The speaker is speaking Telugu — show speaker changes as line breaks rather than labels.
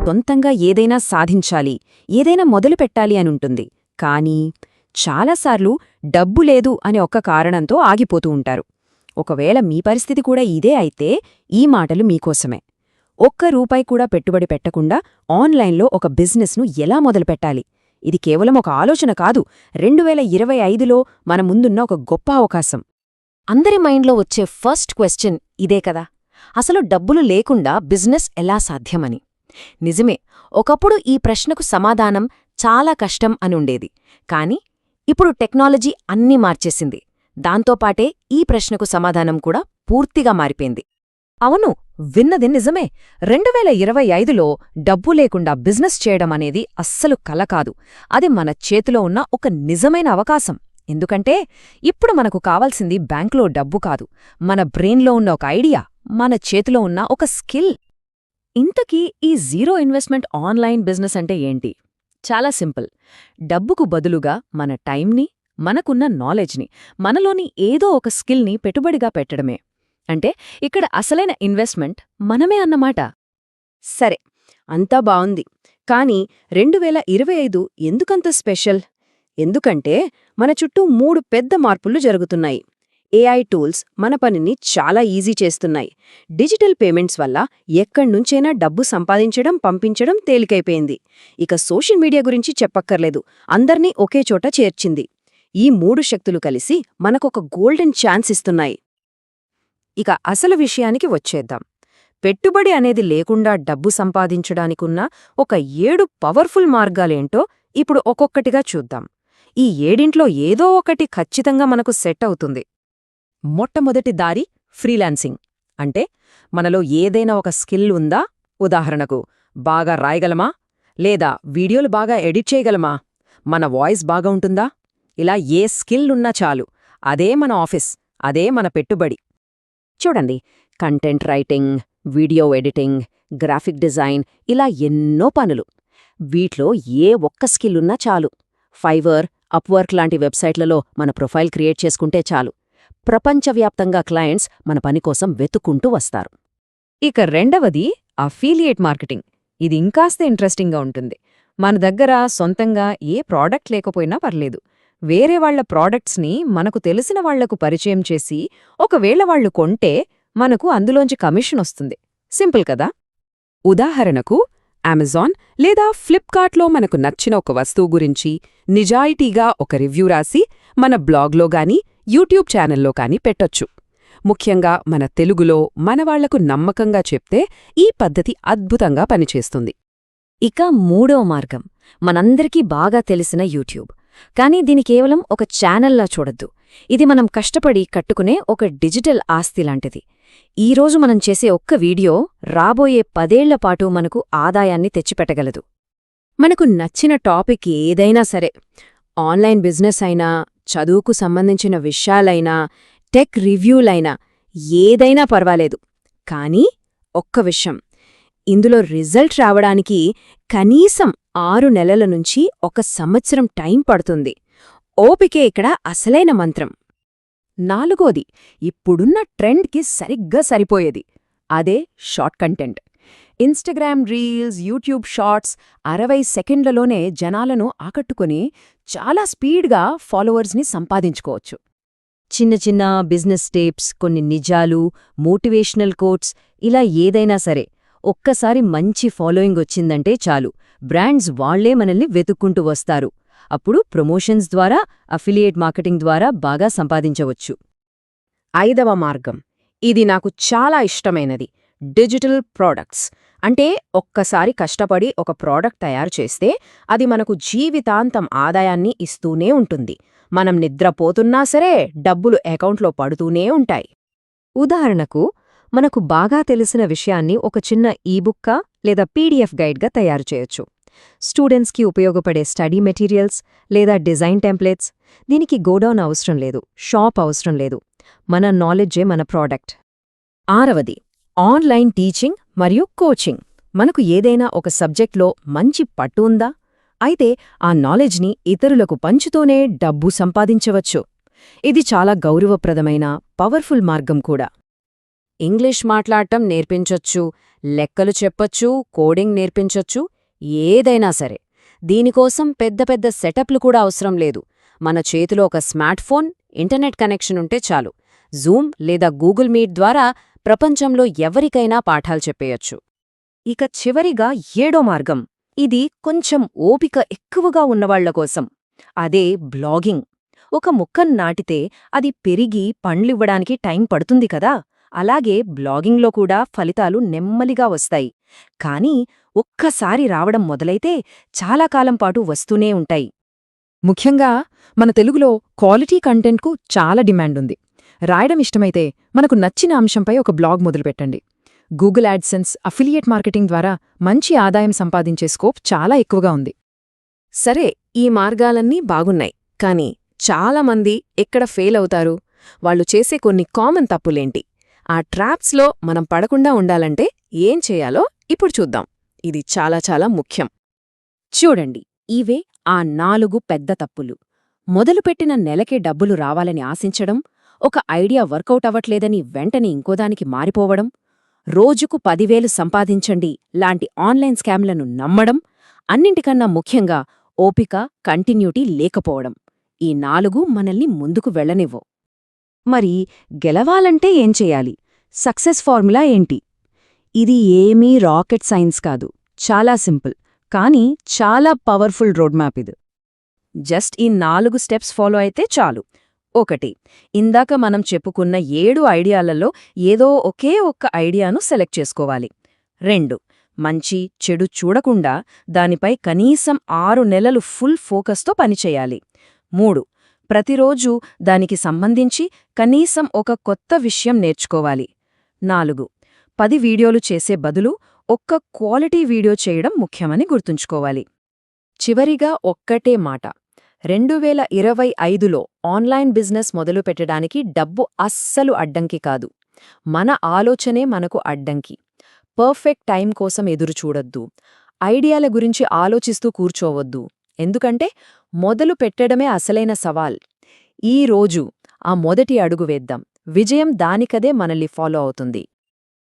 సొంతంగా ఏదైనా సాధించాలి, ఏదైనా మొదలుపెట్టాలి అనుంటుంది. కానీ చాలాసార్లు డబ్బు లేదు అనే ఒక్క కారణంతో ఆగిపోతూ ఉంటారు. ఒకవేళ మీ పరిస్థితి కూడా ఇదే అయితే ఈ మాటలు మీకోసమే. ఒక్క రూపాయి కూడా పెట్టుబడి పెట్టకుండా ఆన్లైన్లో ఒక బిజినెస్ను ఎలా మొదలుపెట్టాలి? ఇది కేవలం ఒక ఆలోచన కాదు, 2025లో మన ముందున్న ఒక గొప్ప అవకాశం.
అందరి మైండ్లో వచ్చే ఫస్ట్ క్వశ్చన్ ఇదే కదా, అసలు డబ్బులు లేకుండా బిజినెస్ ఎలా సాధ్యమని. నిజమే, ఒకప్పుడు ఈ ప్రశ్నకు సమాధానం చాలా కష్టం అనుండేది. కాని ఇప్పుడు టెక్నాలజీ అన్నీ మార్చేసింది. దాంతోపాటే ఈ ప్రశ్నకు సమాధానం కూడా పూర్తిగా మారిపోయింది.
అవును, విన్నది నిజమే. 2025లో డబ్బు లేకుండా బిజినెస్ చేయడం అనేది అస్సలు కల కాదు. అది మన చేతిలో ఉన్న ఒక నిజమైన అవకాశం. ఎందుకంటే ఇప్పుడు మనకు కావాల్సింది బ్యాంకులో డబ్బు కాదు, మన బ్రెయిన్లో ఉన్న ఒక ఐడియా, మన చేతిలో ఉన్న ఒక స్కిల్. ఇంతకీ ఈ జీరో ఇన్వెస్ట్మెంట్ ఆన్లైన్ బిజినెస్ అంటే ఏంటి? చాలా సింపుల్. డబ్బుకు బదులుగా మన టైంని, మనకున్న నాలెడ్జ్ని, మనలోని ఏదో ఒక స్కిల్ని పెట్టుబడిగా పెట్టడమే. అంటే ఇక్కడ అసలైన ఇన్వెస్ట్మెంట్ మనమే అన్నమాట. సరే, అంతా బావుంది. కానీ 2025 ఎందుకంత స్పెషల్? ఎందుకంటే మన చుట్టూ 3 పెద్ద మార్పులు జరుగుతున్నాయి. ఏఐ టూల్స్ మన పనిని చాలా ఈజీ చేస్తున్నాయి. డిజిటల్ పేమెంట్స్ వల్ల ఎక్కడ్నుంచైనా డబ్బు సంపాదించడం, పంపించడం తేలికైపోయింది. ఇక సోషల్ మీడియా గురించి చెప్పక్కర్లేదు, అందర్నీ ఒకే చోట చేర్చింది. ఈ 3 శక్తులు కలిసి మనకొక గోల్డెన్ ఛాన్స్ ఇస్తున్నాయి. ఇక అసలు విషయానికి వచ్చేద్దాం. పెట్టుబడి అనేది లేకుండా డబ్బు సంపాదించడానికున్న ఒక 7 పవర్ఫుల్ మార్గాలేంటో ఇప్పుడు ఒక్కొక్కటిగా చూద్దాం. ఈ 7 ఏదో ఒకటి ఖచ్చితంగా మనకు సెట్ అవుతుంది. మొట్టమొదటి దారి ఫ్రీలాన్సింగ్. అంటే మనలో ఏదైనా ఒక స్కిల్ ఉందా? ఉదాహరణకు బాగా రాయగలమా? లేదా వీడియోలు బాగా ఎడిట్ చేయగలమా? మన వాయిస్ బాగా ఉంటుందా? ఇలా ఏ స్కిల్ ఉన్నా చాలు, అదే మన ఆఫీస్, అదే మన పెట్టుబడి. చూడండి, content writing, video editing, graphic design, ఇలా ఎన్నో పనులు. వీట్లో ఏ ఒక్క స్కిల్ ఉన్నా చాలు. ఫైవర్, అప్వర్క్ లాంటి వెబ్సైట్లలో మన ప్రొఫైల్ క్రియేట్ చేసుకుంటే చాలు, ప్రపంచవ్యాప్తంగా క్లయింట్స్ మన పని కోసం వెతుక్కుంటూ వస్తారు. ఇక రెండవది అఫీలియేట్ మార్కెటింగ్. ఇది ఇంకాస్త ఇంట్రెస్టింగ్గా ఉంటుంది. మన దగ్గర సొంతంగా ఏ ప్రోడక్ట్ లేకపోయినా పర్లేదు, వేరే వాళ్ల ప్రోడక్ట్స్ని మనకు తెలిసిన వాళ్లకు పరిచయం చేసి ఒకవేళ వాళ్లు కొంటే మనకు అందులోంచి కమిషన్ వస్తుంది. సింపుల్ కదా? ఉదాహరణకు అమెజాన్ లేదా ఫ్లిప్కార్ట్లో మనకు నచ్చిన ఒక వస్తువు గురించి నిజాయితీగా ఒక రివ్యూ రాసి మన బ్లాగ్లో గానీ యూట్యూబ్ ఛానల్లో కానీ పెట్టొచ్చు. ముఖ్యంగా మన తెలుగులో మనవాళ్లకు నమ్మకంగా చెప్తే ఈ పద్ధతి అద్భుతంగా పనిచేస్తుంది.
ఇక మూడో మార్గం మనందరికీ బాగా తెలిసిన యూట్యూబ్. కానీ దీని కేవలం ఒక ఛానల్లా చూడొద్దు. ఇది మనం కష్టపడి కట్టుకునే ఒక డిజిటల్ ఆస్తి లాంటిది. ఈరోజు మనం చేసే ఒక్క వీడియో రాబోయే 10 ఏళ్లపాటు మనకు ఆదాయాన్ని తెచ్చిపెట్టగలదు.
మనకు నచ్చిన టాపిక్ ఏదైనా సరే, ఆన్లైన్ బిజినెస్ అయినా, చదువుకు సంబంధించిన విషయాలైనా, టెక్ రివ్యూలైనా, ఏదైనా పర్వాలేదు. కానీ ఒక్క విషయం, ఇందులో రిజల్ట్ రావడానికి కనీసం 6 నెలల నుంచి 1 సంవత్సరం టైం పడుతుంది. ఓపికే ఇక్కడ అసలైన మంత్రం. నాలుగోది ఇప్పుడున్న ట్రెండ్కి సరిగ్గా సరిపోయేది, అదే short content. Instagram reels, YouTube shorts 60 సెకండ్లలోనే జనాలను ఆకట్టుకుని చాలా స్పీడ్గా ఫాలోవర్స్ని సంపాదించుకోవచ్చు.
చిన్న చిన్న బిజినెస్ టిప్స్, కొన్ని నిజాలు, మోటివేషనల్ కోట్స్, ఇలా ఏదైనా సరే ఒక్కసారి మంచి ఫాలోయింగ్ వచ్చిందంటే చాలు, బ్రాండ్స్ వాళ్లే మనల్ని వెతుక్కుంటూ వస్తారు. అప్పుడు ప్రమోషన్స్ ద్వారా, అఫిలియేట్ మార్కెటింగ్ ద్వారా బాగా సంపాదించవచ్చు.
ఐదవ మార్గం, ఇది నాకు చాలా ఇష్టమైనది, డిజిటల్ ప్రోడక్ట్స్. అంటే ఒక్కసారి కష్టపడి ఒక ప్రోడక్ట్ తయారు చేస్తే అది మనకు జీవితాంతం ఆదాయాన్ని ఇస్తూనే ఉంటుంది. మనం నిద్రపోతున్నా సరే డబ్బులు అకౌంట్లో పడుతూనే ఉంటాయి.
ఉదాహరణకు మనకు బాగా తెలిసిన విషయాన్ని ఒక చిన్న ఈబుక్కా లేదా పీడిఎఫ్ గైడ్గా తయారు చేయొచ్చు. స్టూడెంట్స్కి ఉపయోగపడే స్టడీ మెటీరియల్స్ లేదా డిజైన్ టెంప్లెట్స్. దీనికి గోడౌన్ అవసరం లేదు, షాప్ అవసరం లేదు, మన నాలెడ్జే మన ప్రోడక్ట్.
ఆరవది ఆన్లైన్ టీచింగ్ మరియు కోచింగ్. మనకు ఏదైనా ఒక సబ్జెక్ట్లో మంచి పట్టు ఉందా? అయితే ఆ నాలెడ్జ్ని ఇతరులకు పంచుతూనే డబ్బు సంపాదించవచ్చు. ఇది చాలా గౌరవప్రదమైన, పవర్ఫుల్ మార్గం కూడా.
ఇంగ్లీష్ మాట్లాడటం నేర్పించొచ్చు, లెక్కలు చెప్పొచ్చు, కోడింగ్ నేర్పించొచ్చు, ఏదైనా సరే. దీనికోసం పెద్ద పెద్ద సెటప్లు కూడా అవసరం లేదు. మన చేతిలో ఒక స్మార్ట్ ఫోన్, ఇంటర్నెట్ కనెక్షన్ ఉంటే చాలు. జూమ్ లేదా గూగుల్ మీట్ ద్వారా ప్రపంచంలో ఎవరికైనా పాఠాలు చెప్పేయొచ్చు.
ఇక చివరిగా 7వ మార్గం. ఇది కొంచెం ఓపిక ఎక్కువగా ఉన్నవాళ్ల కోసం. అదే బ్లాగింగ్. ఒక మొక్కను నాటితే అది పెరిగి పండ్లివ్వడానికి టైం పడుతుంది కదా, అలాగే బ్లాగింగ్లో కూడా ఫలితాలు నెమ్మదిగా వస్తాయి. కానీ ఒక్కసారి రావడం మొదలైతే చాలా కాలం పాటు వస్తూనే ఉంటాయి. ముఖ్యంగా మన తెలుగులో క్వాలిటీ కంటెంట్కు చాలా డిమాండ్ ఉంది. రాయడం ఇష్టమైతే మనకు నచ్చిన అంశంపై ఒక బ్లాగ్ మొదలుపెట్టండి. గూగుల్ యాడ్సెన్స్, అఫిలియేట్ మార్కెటింగ్ ద్వారా మంచి ఆదాయం సంపాదించే స్కోప్ చాలా ఎక్కువగా ఉంది.
సరే, ఈ మార్గాలన్నీ బాగున్నాయి. కానీ చాలామంది ఎక్కడ ఫెయిల్ అవుతారు? వాళ్ళు చేసే కొన్ని కామన్ తప్పులేంటి? ఆ ట్రాప్స్లో మనం పడకుండా ఉండాలంటే ఏం చేయాలో ఇప్పుడు చూద్దాం. ఇది చాలా చాలా ముఖ్యం. చూడండి, ఇవే ఆ 4 పెద్ద తప్పులు. మొదలుపెట్టిన నెలకే డబ్బులు రావాలని ఆశించడం, ఒక ఐడియా వర్కౌట్ అవ్వట్లేదని వెంటనే ఇంకోదానికి మారిపోవడం, రోజుకు 10,000 సంపాదించండి లాంటి ఆన్లైన్ స్కామ్లను నమ్మడం, అన్నింటికన్నా ముఖ్యంగా ఓపిక, కంటిన్యూటీ లేకపోవడం. ఈ 4 మనల్ని ముందుకు వెళ్ళనివ్వవు.
మరి గెలవాలంటే ఏం చెయ్యాలి? సక్సెస్ ఫార్ములా ఏంటి? ఇది ఏమీ రాకెట్ సైన్స్ కాదు. చాలా సింపుల్, కానీ చాలా పవర్ఫుల్ రోడ్ మ్యాప్ ఇది. జస్ట్ ఈ 4 స్టెప్స్ ఫాలో అయితే చాలు. 1. ఇందాక మనం చెప్పుకున్న 7 ఐడియాలలో ఏదో ఒకే ఒక్క ఐడియాను సెలెక్ట్ చేసుకోవాలి. 2. మంచి, చెడు చూడకుండా దానిపై కనీసం 6 నెలలు ఫుల్ ఫోకస్తో పనిచేయాలి. 3. ప్రతిరోజూ దానికి సంబంధించి కనీసం ఒక కొత్త విషయం నేర్చుకోవాలి. 4. 10 వీడియోలు చేసే బదులు ఒక్క క్వాలిటీ వీడియో చేయడం ముఖ్యమని గుర్తుంచుకోవాలి. చివరిగా ఒక్కటే మాట. 2025లో ఆన్లైన్ బిజినెస్ మొదలుపెట్టడానికి డబ్బు అస్సలు అడ్డంకి కాదు. మన ఆలోచనే మనకు అడ్డంకి. పర్ఫెక్ట్ టైం కోసం ఎదురుచూడొద్దు. ఐడియాల గురించి ఆలోచిస్తూ కూర్చోవద్దు. ఎందుకంటే మొదలు పెట్టడమే అసలైన సవాల్. ఈ రోజు ఆ మొదటి అడుగు వేద్దాం. విజయం దానికదే మనల్ని ఫాలో అవుతుంది.